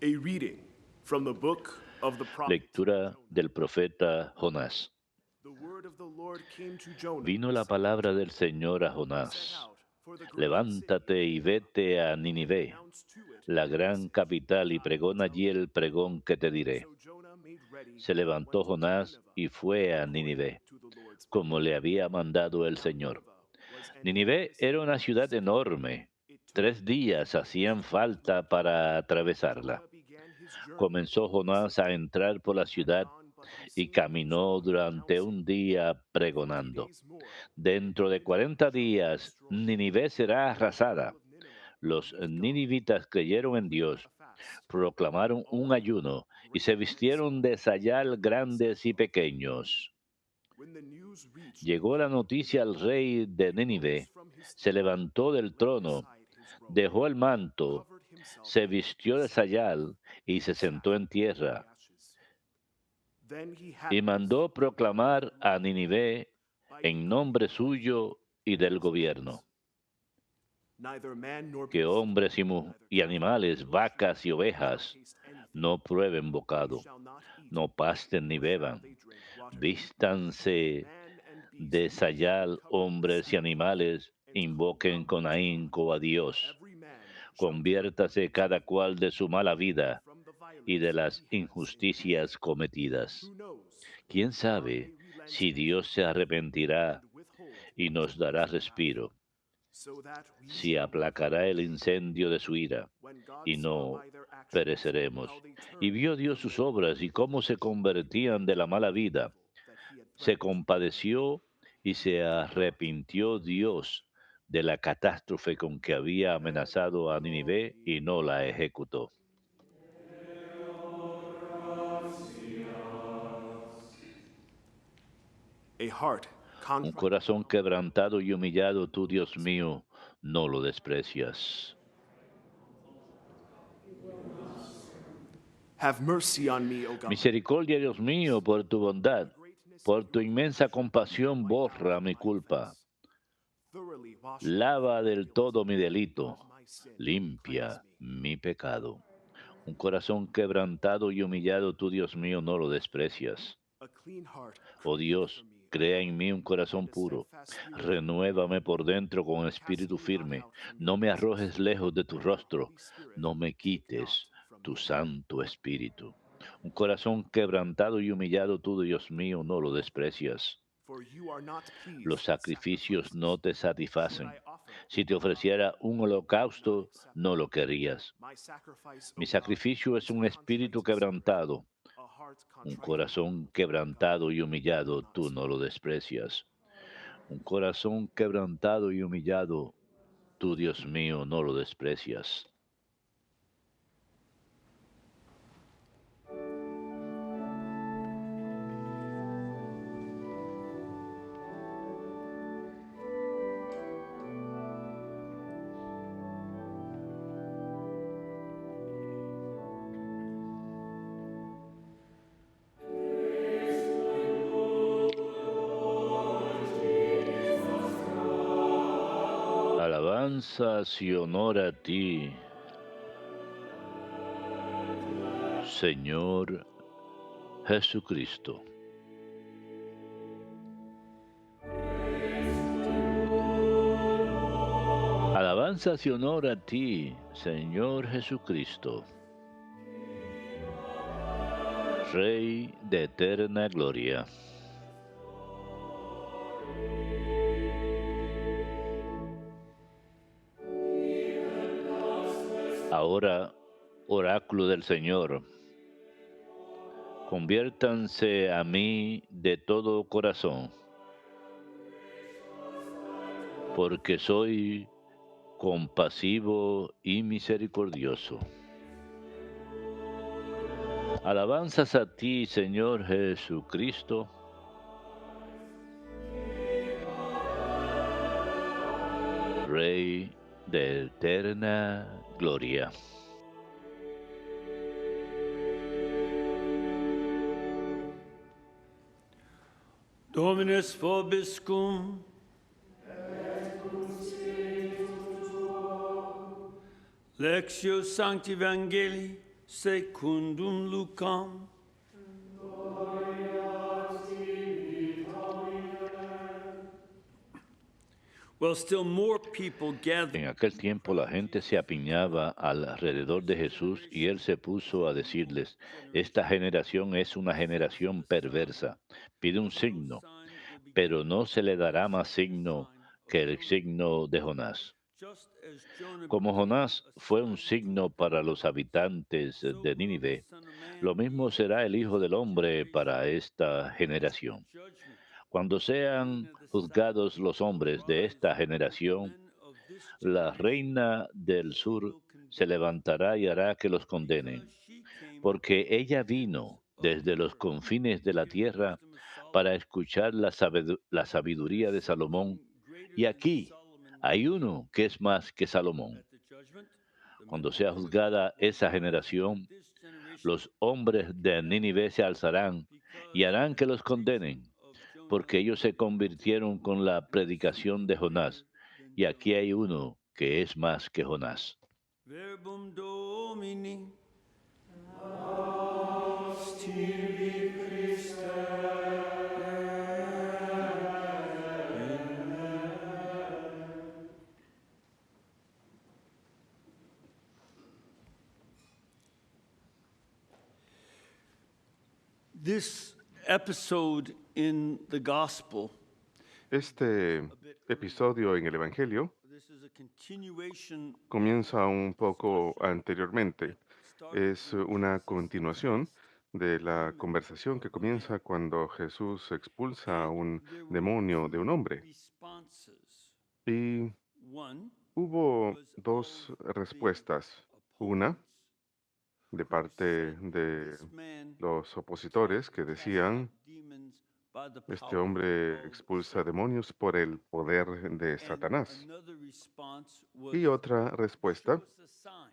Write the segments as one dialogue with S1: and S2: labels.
S1: A reading from the book of the prophet
S2: Lectura
S1: Jonah.
S2: del profeta Jonás.
S1: The word of the Lord came to Jonah,
S2: Vino la
S1: son of
S2: palabra del
S1: Amittai.
S2: Señor a
S1: Set
S2: Jonás.
S1: out for the great city of
S2: Levántate y
S1: Nineveh,
S2: vete a
S1: and
S2: Nínive,
S1: announce to it
S2: la
S1: the
S2: gran
S1: message that
S2: capital, y
S1: I will
S2: pregona
S1: tell
S2: allí
S1: you.
S2: el pregón que te diré.
S1: So Jonah made ready
S2: Se
S1: and
S2: levantó
S1: went to
S2: Jonás
S1: Nineveh,
S2: y fue a
S1: according
S2: Nínive,
S1: to the Lord's
S2: como le
S1: command.
S2: había mandado el
S1: Now
S2: Señor.
S1: Nineveh was an
S2: Nínive
S1: enormous
S2: era
S1: city
S2: una
S1: of the
S2: ciudad
S1: sea.
S2: enorme.
S1: It took
S2: 3 días
S1: 3 days
S2: hacían
S1: to go through
S2: falta
S1: it.
S2: para atravesarla.
S1: Jonah began his journey
S2: Comenzó
S1: on the
S2: Jonás a
S1: 2nd day,
S2: entrar por la
S1: and had
S2: ciudad
S1: gone but
S2: y
S1: 18 days
S2: caminó
S1: more,
S2: durante
S1: pronouncing,
S2: un día
S1: "In 40
S2: pregonando.
S1: days more,
S2: Dentro de
S1: Nineveh
S2: 40
S1: shall be
S2: días,
S1: destroyed."
S2: Nínive será
S1: Then the people
S2: arrasada.
S1: of Nineveh
S2: Los
S1: believed God
S2: ninivitas
S1: and
S2: creyeron en
S1: proclaimed
S2: Dios,
S1: a fast.
S2: proclamaron
S1: All
S2: un
S1: of them,
S2: ayuno y se
S1: great and
S2: vistieron
S1: small,
S2: de sayal
S1: wept in
S2: grandes y
S1: sackcloth.
S2: pequeños.
S1: When the news reached the
S2: Llegó la
S1: king of
S2: noticia al
S1: Nineveh,
S2: rey de
S1: he rose
S2: Nínive,
S1: from his
S2: se
S1: throne,
S2: levantó del
S1: laid
S2: trono,
S1: aside his robe,
S2: dejó el manto,
S1: covered himself
S2: se
S1: with
S2: vistió de
S1: sackcloth,
S2: sayal y se
S1: and sat
S2: sentó en
S1: on the
S2: tierra,
S1: ashes. Then he had
S2: y
S1: this
S2: mandó
S1: to
S2: proclamar
S1: proclaim
S2: a
S1: in Nineveh
S2: Nínive
S1: by
S2: en
S1: decree
S2: nombre
S1: of the king
S2: suyo y
S1: and
S2: del
S1: his
S2: gobierno,
S1: nobles: neither man nor
S2: que
S1: beast,
S2: hombres
S1: neither
S2: y
S1: cattle
S2: animales,
S1: nor sheep
S2: vacas y
S1: shall
S2: ovejas
S1: taste anything.
S2: no prueben
S1: They
S2: bocado,
S1: shall not eat,
S2: no pasten ni
S1: nor shall
S2: beban.
S1: they drink water.
S2: Vístanse
S1: Man and
S2: de
S1: beast shall be
S2: sayal
S1: covered with
S2: hombres y
S1: sackcloth,
S2: animales,
S1: and who
S2: invoquen
S1: love
S2: con
S1: his God,
S2: ahínco a Dios.
S1: every man shall turn from
S2: Conviértase
S1: his
S2: cada
S1: evil
S2: cual
S1: way
S2: de su mala
S1: and
S2: vida
S1: from the
S2: y de
S1: violence
S2: las
S1: he has in hand.
S2: injusticias cometidas.
S1: Who knows?
S2: ¿Quién
S1: God may
S2: sabe
S1: relent
S2: si
S1: and
S2: Dios se
S1: forgive
S2: arrepentirá
S1: and withhold
S2: y
S1: his
S2: nos dará
S1: brazen wrath,
S2: respiro,
S1: so that we
S2: si
S1: shall live?
S2: aplacará el incendio de su ira
S1: When God
S2: y
S1: saw
S2: no
S1: by their actions how
S2: pereceremos?
S1: they
S2: Y
S1: turned
S2: vio Dios
S1: from
S2: sus
S1: their
S2: obras y
S1: wicked
S2: cómo se
S1: ways, he
S2: convertían de la
S1: repented
S2: mala
S1: of the
S2: vida.
S1: evil that he had
S2: Se
S1: threatened to do.
S2: compadeció y se
S1: He did not
S2: arrepintió
S1: repent.
S2: Dios de la catástrofe con que había
S1: Let
S2: amenazado a
S1: the Lord
S2: Nínive y
S1: be
S2: no la
S1: praised.
S2: ejecutó.
S1: A heart
S2: Un
S1: contrite and
S2: corazón
S1: humble,
S2: quebrantado y humillado,
S1: the
S2: tú,
S1: Lord
S2: Dios
S1: is near.
S2: mío, no lo desprecias.
S1: Have mercy on me, O God,
S2: Misericordia, Dios mío, por tu
S1: for the
S2: bondad,
S1: greatness
S2: por
S1: of
S2: tu
S1: your
S2: inmensa
S1: compassion.
S2: compasión,
S1: Wipe out
S2: borra mi
S1: my
S2: culpa.
S1: offense. Thoroughly wash me with
S2: Lava
S1: your
S2: del
S1: guilt,
S2: todo mi
S1: and
S2: delito,
S1: of my sin cleanse
S2: limpia
S1: me.
S2: mi pecado. Un corazón quebrantado y humillado, tú, Dios mío, no lo desprecias.
S1: A clean heart
S2: Oh
S1: create for
S2: Dios,
S1: me, O
S2: crea
S1: God,
S2: en mí un corazón
S1: and a
S2: puro.
S1: steadfast spirit within
S2: Renuévame
S1: me.
S2: por dentro con
S1: Cast
S2: espíritu
S1: me not
S2: firme.
S1: out from your
S2: No me
S1: presence,
S2: arrojes lejos de tu
S1: and your
S2: rostro.
S1: Holy Spirit
S2: No me
S1: take not
S2: quites
S1: from
S2: tu
S1: me.
S2: santo espíritu. Un corazón quebrantado y humillado, tú, Dios mío, no lo desprecias.
S1: For you are not
S2: Los
S1: pleased with
S2: sacrificios no
S1: sacrifices.
S2: te
S1: Should
S2: satisfacen.
S1: I offer
S2: Si te
S1: burnt offering,
S2: ofreciera un
S1: you would not
S2: holocausto,
S1: accept.
S2: no lo querrías.
S1: My sacrifice,
S2: Mi
S1: O God,
S2: sacrificio es
S1: is a
S2: un espíritu
S1: contrite spirit.
S2: quebrantado.
S1: A heart
S2: Un
S1: contrite and
S2: corazón
S1: humble, God,
S2: quebrantado y
S1: you will
S2: humillado,
S1: not
S2: tú no lo
S1: spurn.
S2: desprecias. Un corazón quebrantado y humillado, tú, Dios mío, no lo desprecias. Alabanzas y honor a ti, Señor Jesucristo. Alabanzas y honor a ti, Señor Jesucristo, Rey de eterna gloria. Ahora, oráculo del Señor, conviértanse a mí de todo corazón, porque soy compasivo y misericordioso. Alabanzas a ti, Señor Jesucristo, Rey de eterna gloria.
S3: Dominus vobiscum. Lectio Sancti Evangelii secundum Lucam. Well, still more people
S2: En
S3: gathered.
S2: aquel tiempo la gente se apiñaba alrededor de Jesús y él se puso a decirles, esta generación es una generación perversa, pide un signo, pero no se le dará más signo que el signo de Jonás. Como Jonás fue un signo para los habitantes de Nínive, lo mismo será el Hijo del Hombre para esta generación. Cuando sean juzgados los hombres de esta generación, la reina del sur se levantará y hará que los condenen, porque ella vino desde los confines de la tierra para escuchar la sabiduría de Salomón, y aquí hay uno que es más que Salomón. Cuando sea juzgada esa generación, los hombres de Nínive se alzarán y harán que los condenen, porque ellos se convirtieron con la predicación de Jonás, y aquí hay uno que es más que Jonás.
S3: Verbum Domini. This episode in the gospel,
S4: Este episodio en el Evangelio
S3: this is a continuation
S4: comienza un poco anteriormente. Es una continuación de la conversación que comienza cuando Jesús expulsa a un demonio de un hombre.
S3: responses.
S4: Y
S3: One
S4: hubo
S3: was
S4: dos
S3: of the
S4: respuestas. Una
S3: opponents
S4: de
S3: who
S4: parte
S3: said,
S4: de
S3: "This man
S4: los opositores que
S3: cast
S4: decían,
S3: out demons by the
S4: este
S3: power
S4: hombre
S3: of
S4: expulsa
S3: Satan."
S4: demonios por el poder de
S3: And
S4: Satanás.
S3: another response was,
S4: Y otra respuesta
S3: "Show us a sign."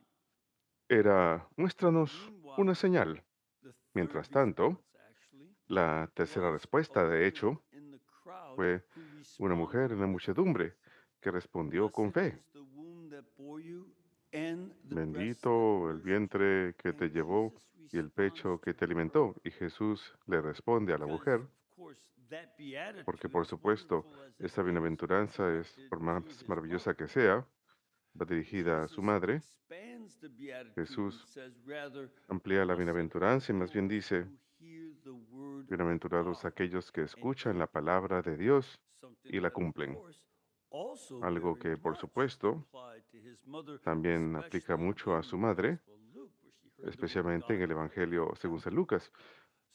S4: era, muéstranos una
S3: Meanwhile,
S4: señal.
S3: the third
S4: Mientras tanto,
S3: response actually
S4: la tercera
S3: was
S4: respuesta,
S3: a
S4: de
S3: woman
S4: hecho,
S3: in the crowd
S4: fue
S3: who
S4: una mujer en la
S3: responded,
S4: muchedumbre que respondió con
S3: "Blessed
S4: fe.
S3: is the womb that bore you and the breast that
S4: Bendito el
S3: nursed you."
S4: vientre que te
S3: And
S4: llevó
S3: Jesus
S4: y el
S3: responds
S4: pecho que
S3: to
S4: te
S3: her
S4: alimentó. Y Jesús le responde a la
S3: because,
S4: mujer,
S3: of course, that
S4: porque
S3: beatitude,
S4: por
S3: as
S4: supuesto,
S3: wonderful as it
S4: esta
S3: is,
S4: bienaventuranza es,
S3: directed
S4: por
S3: to
S4: más
S3: his
S4: maravillosa
S3: mother.
S4: que sea, va dirigida a su
S3: Jesus
S4: madre.
S3: expands the beatitude and
S4: Jesús
S3: says, rather,
S4: amplía la
S3: blessed are
S4: bienaventuranza y más bien
S3: those
S4: dice,
S3: who hear the word of
S4: bienaventurados
S3: God
S4: aquellos que
S3: and
S4: escuchan la
S3: keep it.
S4: palabra de Dios
S3: Something
S4: y la
S3: that, of
S4: cumplen.
S3: course, also
S4: Algo
S3: very
S4: que, por
S3: much
S4: supuesto,
S3: applied to his mother,
S4: también aplica
S3: especially
S4: mucho a su
S3: in the
S4: madre,
S3: Gospel of Luke, where she heard the word of
S4: especialmente en
S3: God
S4: el
S3: before he
S4: Evangelio
S3: left
S4: según
S3: out.
S4: San Lucas,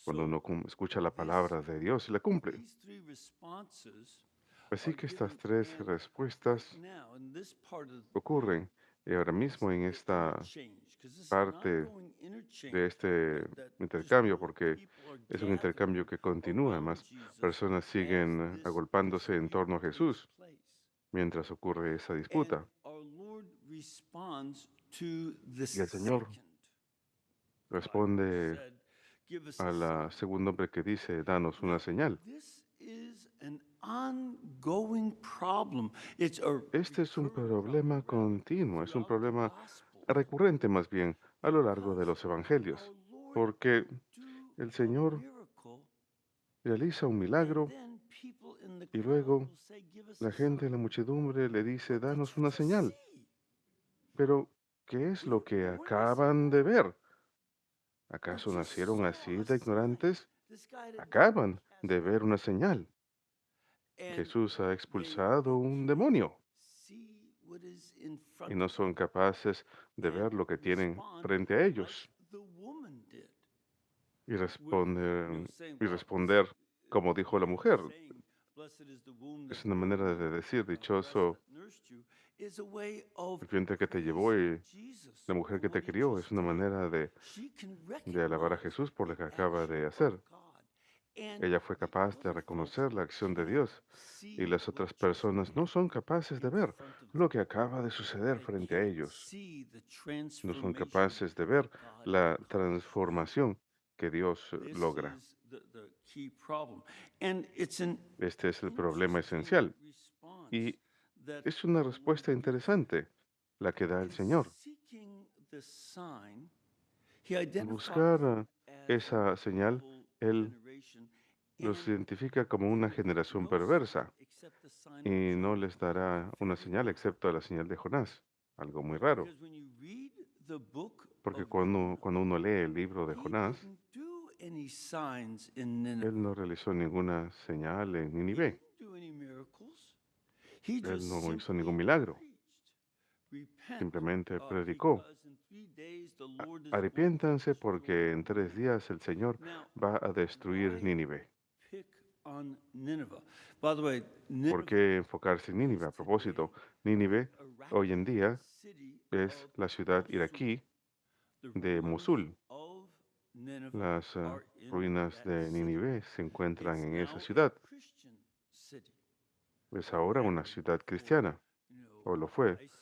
S4: cuando
S3: So
S4: uno escucha la
S3: this,
S4: palabra de Dios y la cumple.
S3: these three responses
S4: Así
S3: are
S4: que estas
S3: given,
S4: tres
S3: and right
S4: respuestas
S3: now, in this part of
S4: ocurren ahora mismo en
S3: the
S4: esta
S3: interchange, because this is an
S4: parte
S3: ongoing interchange
S4: de este
S3: that just
S4: intercambio,
S3: more
S4: porque
S3: people are
S4: es un intercambio
S3: gathering
S4: que continúa.
S3: around
S4: Más
S3: Jesus
S4: personas
S3: as
S4: siguen
S3: this
S4: agolpándose en
S3: dispute
S4: torno a
S3: takes
S4: Jesús
S3: place.
S4: mientras ocurre esa
S3: And
S4: disputa.
S3: our Lord responds to the
S4: Y el Señor
S3: second cry,
S4: responde
S3: said, "Give us a
S4: al
S3: sign."
S4: segundo hombre que dice, danos una
S3: Now,
S4: señal.
S3: this is an ongoing problem. It's a
S4: Este es un
S3: recurring
S4: problema
S3: problem, rather,
S4: continuo, es un
S3: throughout the
S4: problema
S3: gospel,
S4: recurrente más bien a lo largo de
S3: because
S4: los evangelios,
S3: our Lord
S4: porque
S3: do
S4: el
S3: a
S4: Señor
S3: miracle,
S4: realiza un
S3: and
S4: milagro
S3: then people in the
S4: y
S3: crowd
S4: luego
S3: will say, "Give us
S4: la
S3: a
S4: gente en la
S3: sign."
S4: muchedumbre le dice,
S3: What did
S4: danos
S3: you
S4: una
S3: just
S4: señal.
S3: see?
S4: Pero, ¿qué es
S3: We
S4: lo
S3: were
S4: que
S3: born this
S4: acaban de ver?
S3: or
S4: ¿Acaso
S3: just
S4: nacieron
S3: saw
S4: así
S3: a
S4: de
S3: sign.
S4: ignorantes?
S3: This guy that demon
S4: Acaban
S3: cast
S4: de ver
S3: out.
S4: una señal.
S3: And
S4: Jesús ha
S3: they
S4: expulsado un
S3: can't
S4: demonio
S3: see what is in front
S4: y no
S3: of them
S4: son capaces de ver
S3: and
S4: lo que tienen
S3: respond
S4: frente a
S3: like
S4: ellos
S3: the woman did.
S4: y
S3: With, saying, well,
S4: responder como dijo la mujer.
S3: saying, "Blessed is the womb that
S4: Es una
S3: bore
S4: manera
S3: you
S4: de decir,
S3: and the breast
S4: dichoso
S3: that nursed you," is a way of
S4: el vientre que te llevó
S3: praising
S4: y
S3: Jesus
S4: la mujer
S3: for
S4: que
S3: what
S4: te
S3: he
S4: crió. Es
S3: just
S4: una
S3: did.
S4: manera
S3: She can
S4: de alabar a
S3: recognize
S4: Jesús por lo
S3: the
S4: que acaba de
S3: action
S4: hacer.
S3: of God. And
S4: Ella fue
S3: the
S4: capaz de
S3: other folks
S4: reconocer la acción de
S3: can't
S4: Dios y
S3: see
S4: las
S3: what
S4: otras
S3: just
S4: personas no son capaces de
S3: in
S4: ver
S3: front of
S4: lo
S3: them.
S4: que acaba de suceder
S3: They
S4: frente a
S3: can't
S4: ellos.
S3: see the
S4: No son
S3: transformation
S4: capaces de ver
S3: that God
S4: la
S3: accomplishes.
S4: transformación que Dios
S3: This
S4: logra.
S3: is the key problem. And it's an
S4: Este es el problema
S3: interesting
S4: esencial
S3: response
S4: y
S3: that
S4: es una
S3: our Lord
S4: respuesta
S3: gives.
S4: interesante la que da el
S3: In
S4: Señor.
S3: seeking the sign, He
S4: Al
S3: identifies
S4: buscar
S3: them as
S4: esa
S3: a
S4: señal,
S3: evil
S4: él
S3: generation
S4: los
S3: and
S4: identifica como una
S3: give
S4: generación
S3: no sign
S4: perversa
S3: except the sign of
S4: y no
S3: Jonah.
S4: les dará una
S3: Very
S4: señal
S3: odd.
S4: excepto la señal de Jonás. Algo muy raro,
S3: Because when you read the book
S4: porque
S3: of Jonah,
S4: cuando uno lee el libro de
S3: he
S4: Jonás,
S3: didn't do any signs in
S4: él
S3: Nineveh.
S4: no realizó ninguna señal en
S3: He
S4: Nínive.
S3: didn't do any miracles. He
S4: Él
S3: just
S4: no hizo ningún
S3: simply
S4: milagro.
S3: preached. Repent,
S4: Simplemente predicó.
S3: because in 3 days the Lord is going to
S4: Arrepiéntanse porque
S3: destroy
S4: en 3 días el Señor
S3: Now,
S4: va a destruir
S3: why
S4: Nínive.
S3: pick on Nineveh? By the way,
S4: ¿Por
S3: Nineveh
S4: qué enfocarse en Nínive? A
S3: is today
S4: propósito, Nínive
S3: the
S4: hoy en
S3: Iraqi
S4: día
S3: city
S4: es
S3: of
S4: la ciudad
S3: Mosul.
S4: iraquí
S3: The
S4: de
S3: ruins
S4: Mosul.
S3: of Nineveh
S4: Las
S3: are in
S4: ruinas
S3: that
S4: de
S3: city.
S4: Nínive se encuentran
S3: It's
S4: en esa
S3: now a
S4: ciudad.
S3: Christian city.
S4: Es ahora una
S3: Back
S4: ciudad
S3: before,
S4: cristiana, o lo fue,
S3: ISIS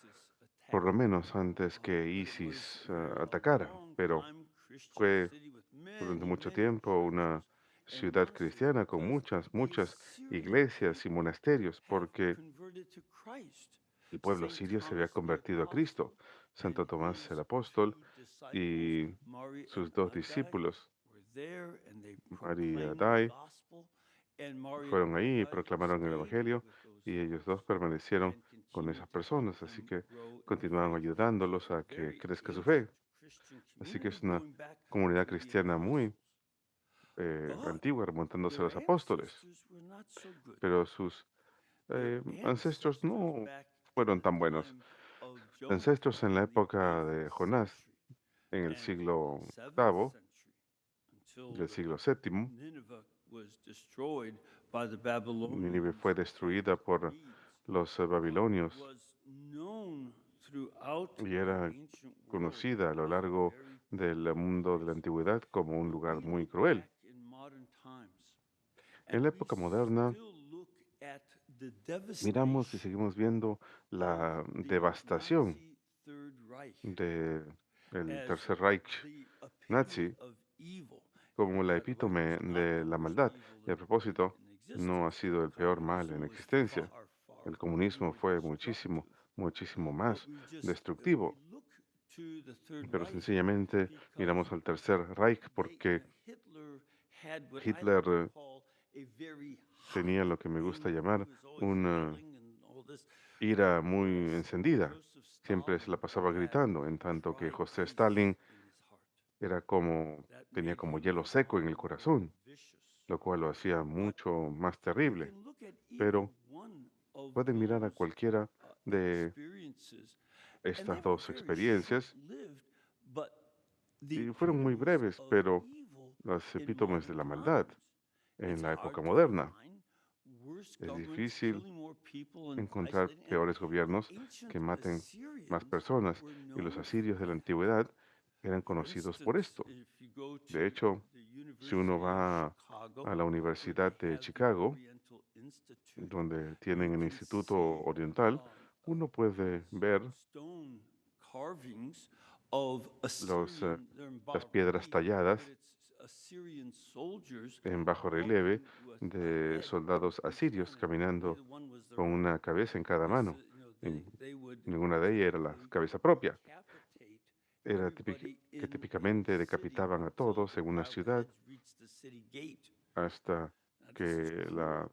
S4: por lo
S3: attacked.
S4: menos antes que
S3: But it was
S4: ISIS
S3: a
S4: atacara,
S3: long
S4: pero
S3: time Christian
S4: fue
S3: city with
S4: durante
S3: many,
S4: mucho
S3: many
S4: tiempo una
S3: churches and
S4: ciudad
S3: monasteries
S4: cristiana con
S3: because a
S4: muchas
S3: Syrian
S4: iglesias y
S3: people
S4: monasterios,
S3: had
S4: porque
S3: converted to Christ.
S4: el pueblo
S3: Saint
S4: sirio se había
S3: Thomas the
S4: convertido a
S3: Apostle
S4: Cristo. Santo
S3: and
S4: Tomás el
S3: his
S4: apóstol
S3: two disciples,
S4: y
S3: Mari
S4: sus
S3: and
S4: 2 discípulos,
S3: were there and they
S4: Mari y
S3: proclaimed the
S4: Adai,
S3: gospel. And Mari
S4: fueron ahí y
S3: stayed
S4: proclamaron el Evangelio
S3: with those
S4: y ellos dos
S3: folks
S4: permanecieron
S3: and
S4: con
S3: continued
S4: esas
S3: to help
S4: personas, así
S3: them
S4: que
S3: grow in
S4: continuaron
S3: faith.
S4: ayudándolos
S3: It's a
S4: a que
S3: very
S4: crezca su fe.
S3: ancient Christian
S4: Así que
S3: community
S4: es una
S3: going back
S4: comunidad
S3: to the
S4: cristiana muy
S3: apostles. But
S4: antigua, remontándose a
S3: their
S4: los apóstoles,
S3: ancestors were not so good.
S4: pero sus
S3: Their
S4: ancestros
S3: ancestors
S4: no
S3: back in
S4: fueron
S3: the
S4: tan buenos.
S3: time of Jonah
S4: Ancestros en la
S3: in the
S4: época
S3: 8th
S4: de Jonás,
S3: century
S4: en el
S3: and from
S4: siglo
S3: the 7th
S4: octavo
S3: century until
S4: del siglo séptimo,
S3: Nineveh was destroyed by the
S4: Nínive
S3: Babylonians
S4: fue
S3: in
S4: destruida por
S3: 800
S4: los babilonios
S3: was known throughout
S4: y
S3: the
S4: era
S3: ancient world
S4: conocida a lo
S3: as a
S4: largo
S3: very
S4: del
S3: brutal
S4: mundo de la
S3: place.
S4: antigüedad como un
S3: But
S4: lugar
S3: we
S4: muy
S3: look
S4: cruel.
S3: back in modern times
S4: En
S3: and
S4: la
S3: we
S4: época moderna
S3: still look at the
S4: miramos y
S3: devastation
S4: seguimos viendo
S3: of
S4: la
S3: the
S4: devastación
S3: Nazi Third Reich
S4: del
S3: as
S4: Tercer Reich
S3: the epitome
S4: nazi
S3: of evil.
S4: como
S3: And
S4: la
S3: by the way,
S4: epítome
S3: it's not
S4: de
S3: the
S4: la
S3: worst
S4: maldad.
S3: evil
S4: Y a
S3: in
S4: propósito, no ha
S3: existence.
S4: sido el peor mal
S3: Communism
S4: en
S3: was
S4: existencia.
S3: far, far
S4: El comunismo
S3: more
S4: fue
S3: destructive.
S4: muchísimo
S3: But
S4: más
S3: we just we
S4: destructivo.
S3: look to the Third
S4: Pero
S3: Reich
S4: sencillamente
S3: because
S4: miramos al Tercer Reich porque
S3: Hitler had what I
S4: Hitler
S3: like to call a very hot
S4: tenía lo que me gusta
S3: anger.
S4: llamar
S3: He was always
S4: una
S3: yelling and all this.
S4: ira muy
S3: Whereas
S4: encendida.
S3: Joseph
S4: Siempre se la
S3: Stalin
S4: pasaba
S3: had
S4: gritando, en tanto que
S3: dry
S4: José
S3: ice
S4: Stalin
S3: in his heart.
S4: era como,
S3: That
S4: tenía
S3: made
S4: como
S3: him
S4: hielo seco
S3: far
S4: en el
S3: more
S4: corazón,
S3: vicious.
S4: lo cual lo hacía
S3: But
S4: mucho más
S3: you
S4: terrible.
S3: can look at either
S4: Pero
S3: one of
S4: pueden mirar a
S3: those
S4: cualquiera de
S3: experiences, and they
S4: estas
S3: were
S4: dos
S3: very
S4: experiencias
S3: short-lived, but the
S4: y fueron muy
S3: epitomes
S4: breves,
S3: of
S4: pero
S3: evil
S4: las
S3: in
S4: epítomes de
S3: modern
S4: la maldad
S3: times.
S4: en
S3: It's
S4: la
S3: hard
S4: época
S3: to
S4: moderna.
S3: find worse
S4: Es
S3: governments
S4: difícil
S3: killing more people and
S4: encontrar
S3: isolating. And
S4: peores gobiernos
S3: ancient
S4: que maten más
S3: Assyrians
S4: personas
S3: were
S4: y los
S3: known for
S4: asirios de la
S3: that.
S4: antigüedad eran
S3: For
S4: conocidos por
S3: instance,
S4: esto.
S3: if you go
S4: De
S3: to
S4: hecho,
S3: the
S4: si uno
S3: University of
S4: va
S3: Chicago,
S4: a la
S3: where they
S4: Universidad de
S3: have the
S4: Chicago,
S3: Oriental Institute,
S4: donde
S3: you
S4: tienen el
S3: can
S4: Instituto
S3: see
S4: Oriental, uno puede
S3: these
S4: ver
S3: stone carvings of
S4: los,
S3: Assyrian, they're in
S4: las
S3: bas
S4: piedras
S3: relief,
S4: talladas
S3: but it's Assyrian soldiers
S4: en bajo relieve
S3: walking with a
S4: de
S3: head in
S4: soldados
S3: each
S4: asirios
S3: hand.
S4: caminando
S3: Neither one was their
S4: con
S3: own.
S4: una cabeza en cada
S3: This
S4: mano.
S3: is, you know,
S4: En
S3: they would
S4: ninguna de ellas era la
S3: typically
S4: cabeza propia.
S3: decapitate
S4: Era
S3: everybody
S4: que
S3: in
S4: típicamente
S3: the city
S4: decapitaban a
S3: till
S4: todos en una
S3: their
S4: ciudad
S3: heads reached the city gate.
S4: hasta
S3: Now, this is
S4: que la
S3: cruel,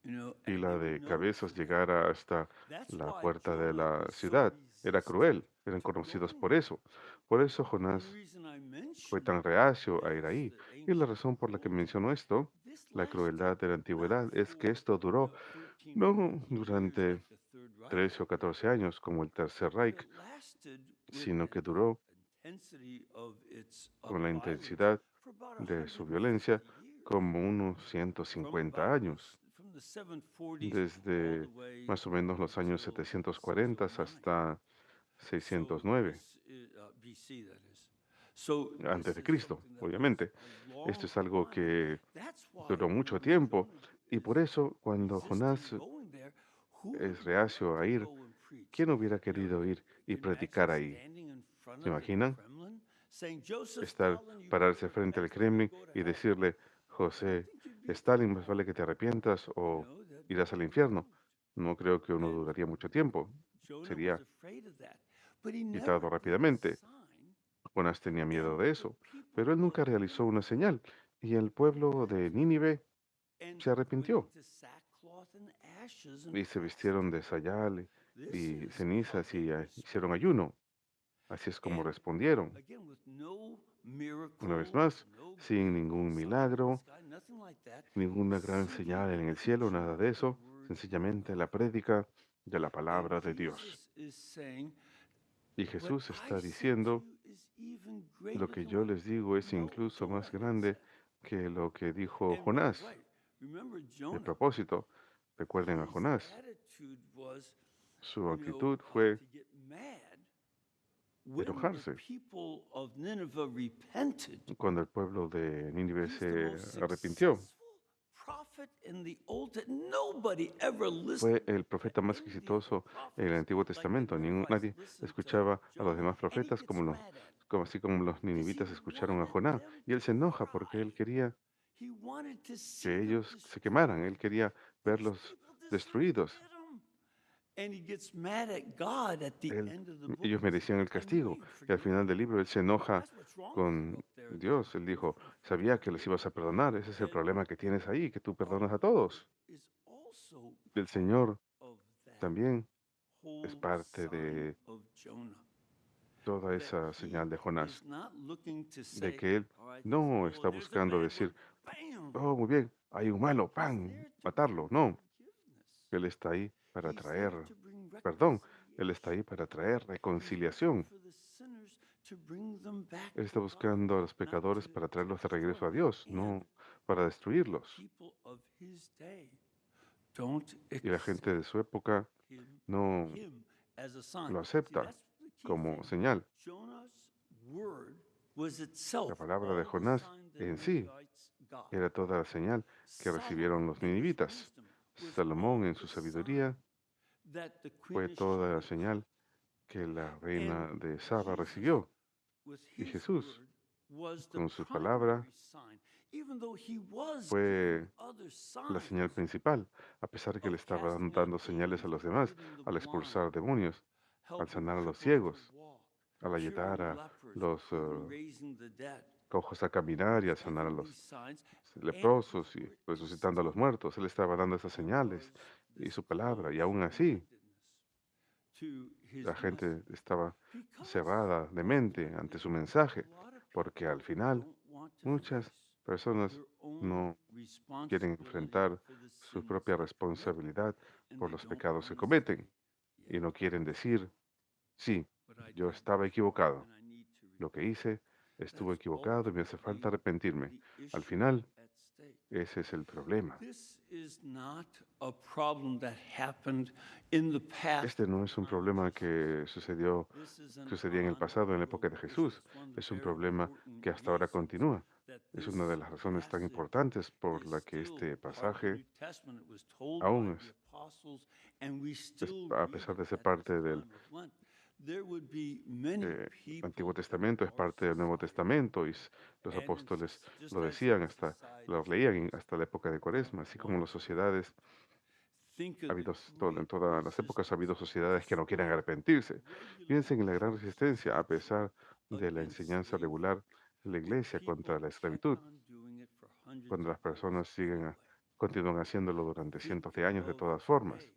S3: you know, and
S4: fila
S3: they were
S4: de
S3: known for
S4: cabezas
S3: that.
S4: llegara hasta
S3: That's
S4: la
S3: why
S4: puerta de
S3: Jonah
S4: la
S3: was so
S4: ciudad. Era
S3: resistant
S4: cruel, eran
S3: to
S4: conocidos
S3: going
S4: por
S3: there.
S4: eso. Por eso
S3: And the
S4: Jonás
S3: reason I
S4: fue
S3: mention
S4: tan reacio a ir
S3: this,
S4: ahí.
S3: the
S4: Y la
S3: ancient
S4: razón por la que
S3: cruelty,
S4: menciono esto,
S3: this
S4: la
S3: lasted
S4: crueldad de la
S3: not
S4: antigüedad, es que
S3: for,
S4: esto duró
S3: 13,
S4: no
S3: 14 years
S4: durante
S3: like the Third Reich,
S4: 13 o 14 años como el Tercer
S3: but it
S4: Reich,
S3: lasted with
S4: sino que duró
S3: the intensity of its
S4: con la
S3: violence
S4: intensidad
S3: for about
S4: de su
S3: 150
S4: violencia
S3: years.
S4: como unos
S3: From
S4: 150
S3: about
S4: años,
S3: from the 740s all the
S4: desde
S3: way
S4: más o menos los años
S3: until
S4: 740
S3: 609.
S4: hasta
S3: So
S4: 609
S3: this is BC, that is. So
S4: antes
S3: this
S4: de
S3: is
S4: Cristo,
S3: something that was
S4: obviamente.
S3: a
S4: Esto
S3: long
S4: es algo
S3: time.
S4: que
S3: That's why
S4: duró mucho
S3: when
S4: tiempo
S3: Jonah
S4: y por
S3: is
S4: eso cuando Jonás
S3: resisting going there, who
S4: es
S3: would want
S4: reacio a
S3: to
S4: ir,
S3: go and preach?
S4: ¿quién hubiera
S3: You know,
S4: querido ir y
S3: can you imagine
S4: predicar ahí?
S3: standing in front
S4: ¿Se
S3: of the
S4: imaginan?
S3: Kremlin saying, Joseph
S4: Estar,
S3: Stalin, you
S4: pararse
S3: better
S4: frente al
S3: repent or you'll
S4: Kremlin
S3: go to
S4: y
S3: hell.
S4: decirle,
S3: I don't
S4: José
S3: think you'd be
S4: Stalin,
S3: that
S4: más vale
S3: long,
S4: que te arrepientas
S3: you
S4: o
S3: know, that
S4: irás al
S3: you'd be
S4: infierno.
S3: moved.
S4: No creo que uno
S3: And
S4: duraría mucho tiempo.
S3: Jonah was
S4: Sería
S3: afraid of that, but he never
S4: quitado
S3: did a
S4: rápidamente.
S3: sign
S4: Jonás tenía miedo
S3: And
S4: de
S3: the
S4: eso,
S3: people
S4: pero él nunca
S3: of
S4: realizó una
S3: Nineveh
S4: señal y el pueblo de Nínive
S3: and
S4: se
S3: went
S4: arrepintió
S3: into sackcloth and ashes and
S4: y se
S3: fasted.
S4: vistieron de sayal
S3: This
S4: y
S3: is how
S4: cenizas
S3: they
S4: y hicieron
S3: responded.
S4: ayuno. Así es como
S3: And
S4: respondieron.
S3: again, with no
S4: Una vez
S3: miracles,
S4: más,
S3: no
S4: sin
S3: great
S4: ningún
S3: sign in the
S4: milagro,
S3: sky, nothing like that.
S4: ninguna gran
S3: Simply
S4: señal en el cielo,
S3: preaching
S4: nada de
S3: the
S4: eso,
S3: word of
S4: sencillamente la
S3: God.
S4: prédica de la
S3: And
S4: palabra de Dios.
S3: Jesus is saying,
S4: Y
S3: what
S4: Jesús
S3: I
S4: está
S3: say to
S4: diciendo,
S3: you is even
S4: lo
S3: greater
S4: que
S3: than
S4: yo
S3: what
S4: les digo es incluso
S3: Jonah
S4: más
S3: had
S4: grande
S3: said.
S4: que lo que dijo
S3: And by the
S4: Jonás.
S3: way, remember
S4: El
S3: Jonah,
S4: propósito, recuerden a
S3: his
S4: Jonás,
S3: attitude was,
S4: su actitud fue
S3: to get mad when the
S4: enojarse.
S3: people of Nineveh repented.
S4: Cuando el pueblo de Nínive
S3: He's the
S4: se
S3: most
S4: arrepintió,
S3: successful prophet in the Old Testament. Nobody ever listened
S4: fue el
S3: to
S4: profeta más
S3: any of the other
S4: exitoso en el
S3: prophets
S4: Antiguo
S3: like the
S4: Testamento.
S3: Ninevites
S4: Nadie
S3: listened to
S4: escuchaba a los
S3: Jonah,
S4: demás
S3: and he
S4: profetas
S3: gets mad at him
S4: así como los
S3: because he
S4: ninivitas escucharon a
S3: wanted
S4: Jonás.
S3: them
S4: Y él se
S3: to
S4: enoja porque él
S3: fry.
S4: quería
S3: He wanted to see
S4: que
S3: them
S4: ellos se quemaran,
S3: destroyed.
S4: él quería
S3: These
S4: verlos
S3: people deserve to
S4: destruidos.
S3: get them. And he gets mad at God at the
S4: Él-
S3: end of the book
S4: Ellos
S3: and says,
S4: merecían el
S3: I knew
S4: castigo.
S3: you'd
S4: Y al
S3: forgive
S4: final
S3: them.
S4: del libro él se enoja
S3: That's what's wrong with you
S4: con
S3: up there in
S4: Dios. Él dijo, sabía que les ibas a perdonar. Ese es el
S3: And
S4: problema que tienes ahí, que tú
S3: our
S4: perdonas a
S3: Lord
S4: todos.
S3: is also
S4: El
S3: part
S4: Señor
S3: of that
S4: también es
S3: whole
S4: parte
S3: sign
S4: de
S3: of Jonah.
S4: toda
S3: That
S4: esa
S3: he
S4: señal de
S3: is
S4: Jonás,
S3: not looking to
S4: de
S3: say,
S4: que él
S3: all right,
S4: no está
S3: there's a
S4: buscando
S3: bad
S4: decir,
S3: one, bam.
S4: oh, muy bien, hay un malo,
S3: He's
S4: ¡pam!,
S3: there to
S4: matarlo.
S3: bring
S4: No,
S3: forgiveness.
S4: Él está ahí para
S3: He's there
S4: traer
S3: to bring
S4: perdón. Él está ahí
S3: reconciliation.
S4: para traer
S3: He's looking
S4: reconciliación.
S3: for the sinners to bring them back
S4: Él
S3: to
S4: está
S3: God,
S4: buscando a los
S3: not
S4: pecadores para
S3: to
S4: traerlos de
S3: destroy.
S4: regreso a Dios,
S3: And
S4: no para
S3: the
S4: destruirlos.
S3: people of his day don't
S4: Y la gente
S3: accept
S4: de su época
S3: him,
S4: no
S3: him as a sign.
S4: lo
S3: See,
S4: acepta
S3: that's the key
S4: como
S3: thing.
S4: señal.
S3: Jonah's word was itself
S4: La palabra de
S3: all the
S4: Jonás
S3: sign the
S4: en sí
S3: Ninevites got.
S4: era toda la señal que recibieron
S3: Solomon,
S4: los
S3: in his
S4: ninivitas.
S3: wisdom, was
S4: Salomón
S3: all
S4: en su
S3: the
S4: sabiduría
S3: sign that the
S4: fue
S3: Queen of
S4: toda la
S3: Sheba
S4: señal
S3: got.
S4: que la
S3: And
S4: reina de Saba
S3: Jesus,
S4: recibió.
S3: with
S4: Y
S3: his
S4: Jesús,
S3: word, was the
S4: con su palabra,
S3: primary sign, even though he was giving
S4: fue
S3: other
S4: la señal
S3: signs
S4: principal, a pesar de que
S3: of
S4: le estaba
S3: casting out
S4: dando señales a
S3: demons,
S4: los
S3: of
S4: demás,
S3: healing the
S4: al expulsar
S3: blind,
S4: demonios, al
S3: helping
S4: sanar a los
S3: cripples to
S4: ciegos,
S3: walk,
S4: al ayudar
S3: curing
S4: a
S3: lepers,
S4: los
S3: even raising the dead.
S4: cojos a caminar y
S3: He's
S4: a sanar a
S3: giving
S4: los
S3: these signs, and his
S4: leprosos y
S3: word is
S4: resucitando a los
S3: still
S4: muertos. Él estaba dando esas señales
S3: was
S4: y
S3: this
S4: su palabra, y aún así
S3: closed-mindedness to his
S4: la gente
S3: message.
S4: estaba
S3: Because
S4: cerrada de mente ante
S3: ultimately,
S4: su
S3: a
S4: mensaje,
S3: lot of
S4: porque al
S3: people
S4: final
S3: don't want to
S4: muchas
S3: face
S4: personas
S3: their own
S4: no quieren
S3: responsibility
S4: enfrentar
S3: for the
S4: su
S3: sins
S4: propia
S3: they commit,
S4: responsabilidad
S3: and
S4: por
S3: they
S4: los
S3: don't
S4: pecados
S3: want
S4: que
S3: to say,
S4: cometen y
S3: yeah,
S4: no quieren decir, sí,
S3: what I
S4: yo
S3: did
S4: estaba
S3: was wrong
S4: equivocado,
S3: and I need to
S4: lo que
S3: repent.
S4: hice estuvo
S3: That's
S4: equivocado y me hace falta
S3: ultimately
S4: arrepentirme.
S3: the
S4: Al
S3: issue
S4: final,
S3: at stake.
S4: ese es el problema.
S3: This is not a problem that happened in the past
S4: Este
S3: at
S4: no
S3: the
S4: es un
S3: time of
S4: problema
S3: Jesus.
S4: que
S3: This is an
S4: sucedía en el pasado, en la época de
S3: ongoing issue.
S4: Jesús.
S3: It's one of the
S4: Es un
S3: very
S4: problema
S3: important
S4: que hasta ahora
S3: reasons
S4: continúa.
S3: that
S4: Es una de
S3: this
S4: las razones tan
S3: passage
S4: importantes por
S3: is
S4: la que
S3: still
S4: este
S3: part of the
S4: pasaje,
S3: New Testament. It was told by
S4: aún
S3: the apostles, and we still
S4: a
S3: read
S4: pesar
S3: it
S4: de ser
S3: at this
S4: parte del
S3: time of Lent. There would be many
S4: Antiguo
S3: people in
S4: Testamento, es
S3: our
S4: parte del Nuevo
S3: society,
S4: Testamento, y los
S3: and in,
S4: apóstoles
S3: just
S4: lo
S3: as in
S4: decían, hasta
S3: societies
S4: lo leían
S3: today,
S4: hasta la época de
S3: don't
S4: Cuaresma, así como
S3: want
S4: las
S3: to repent.
S4: sociedades,
S3: Think
S4: ha
S3: of the
S4: habido, en
S3: great
S4: todas las épocas ha habido
S3: resistance
S4: sociedades que no quieren
S3: despite
S4: arrepentirse.
S3: regular
S4: Piensen en la gran
S3: teachings
S4: resistencia, a pesar de la
S3: against
S4: enseñanza
S3: slavery,
S4: regular de la
S3: and
S4: Iglesia contra
S3: people
S4: la
S3: kept
S4: esclavitud,
S3: on doing it for hundreds
S4: cuando
S3: of
S4: las
S3: years
S4: personas siguen,
S3: anyway.
S4: continúan haciéndolo durante
S3: Think
S4: cientos de años de
S3: of
S4: todas formas.
S3: today,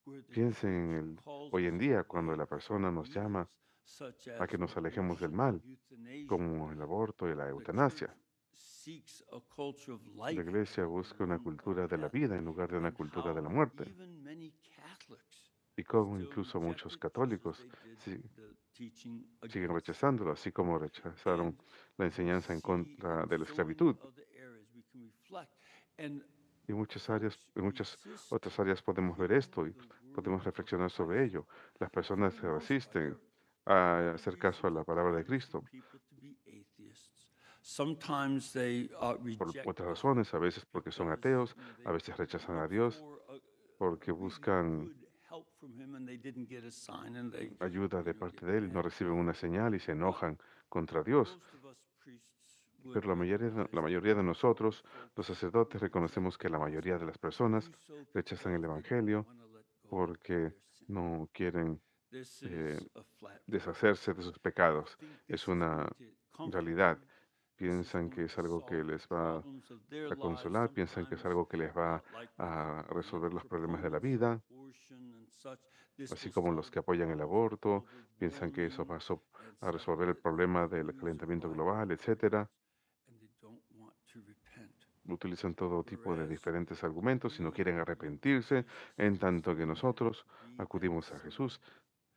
S3: where the
S4: Piensen en
S3: church calls
S4: hoy en
S3: us
S4: día, cuando
S3: away
S4: la
S3: from
S4: persona nos llama
S3: evils such
S4: a que
S3: as
S4: nos alejemos del
S3: abortion
S4: mal,
S3: and euthanasia.
S4: como el aborto y la
S3: The church
S4: eutanasia.
S3: seeks a culture of
S4: La
S3: life
S4: Iglesia
S3: rather than
S4: busca una
S3: one of
S4: cultura de la
S3: death.
S4: vida en lugar de una
S3: And
S4: cultura de
S3: how
S4: la muerte.
S3: even many Catholics
S4: Y como
S3: still
S4: incluso muchos
S3: rejected just as
S4: católicos
S3: they did
S4: sí,
S3: the teaching
S4: siguen
S3: against
S4: rechazándolo,
S3: slavery.
S4: así como rechazaron
S3: And
S4: la
S3: we
S4: enseñanza en
S3: see
S4: contra
S3: in
S4: de la
S3: so many
S4: esclavitud.
S3: other areas we can reflect. And
S4: Y muchas áreas,
S3: folks
S4: en muchas
S3: resist
S4: otras áreas podemos ver
S3: hearing
S4: esto y
S3: the word
S4: podemos
S3: of
S4: reflexionar sobre
S3: Christ.
S4: ello. Las
S3: For
S4: personas
S3: the
S4: se
S3: most part,
S4: resisten
S3: there are
S4: a
S3: other
S4: hacer caso a
S3: reasons
S4: la
S3: at
S4: palabra de
S3: times for
S4: Cristo.
S3: people to be atheists. Sometimes they
S4: Por
S3: reject
S4: otras
S3: God
S4: razones, a veces porque son
S3: because
S4: ateos, a
S3: they
S4: veces rechazan a
S3: look
S4: Dios,
S3: for a
S4: porque
S3: really
S4: buscan
S3: good help from Him and they didn't get a sign and they
S4: ayuda de parte
S3: get
S4: de Él y
S3: mad
S4: no
S3: at
S4: reciben
S3: God.
S4: una señal y se
S3: But
S4: enojan contra Dios.
S3: most of us priests would
S4: Pero la
S3: recognize that
S4: mayoría de
S3: most of
S4: nosotros, los
S3: folks
S4: sacerdotes,
S3: reject
S4: reconocemos
S3: the
S4: que la mayoría de
S3: gospel
S4: las
S3: and
S4: personas
S3: do so
S4: rechazan
S3: because
S4: el
S3: they don't
S4: Evangelio
S3: want to let go of
S4: porque
S3: their sin.
S4: no quieren eh, deshacerse de sus pecados. Es una realidad. Piensan que es algo que les va a consolar, piensan que es algo que les va a resolver los problemas de la vida, así como los que apoyan el aborto, piensan que eso va a resolver el problema del calentamiento global, etcétera. Utilizan todo tipo de diferentes argumentos y no quieren arrepentirse, en tanto que nosotros acudimos a Jesús,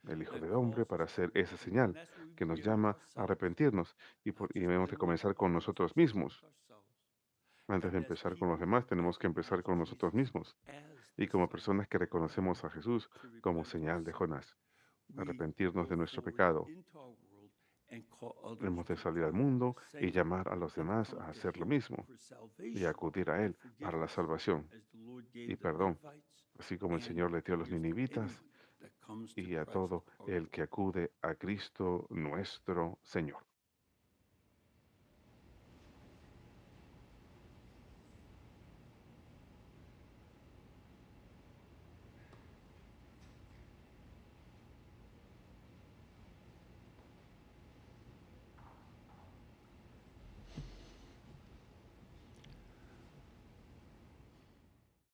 S4: el Hijo del Hombre, para hacer esa señal que nos llama a arrepentirnos y debemos de comenzar con nosotros mismos. Antes de empezar con los demás, tenemos que empezar con nosotros mismos y como personas que reconocemos a Jesús como señal de Jonás, arrepentirnos de nuestro pecado. Hemos de salir al mundo y llamar a los demás a hacer lo mismo y acudir a Él para la salvación y perdón, así como el Señor le dio a los ninivitas y a todo el que acude a Cristo nuestro Señor.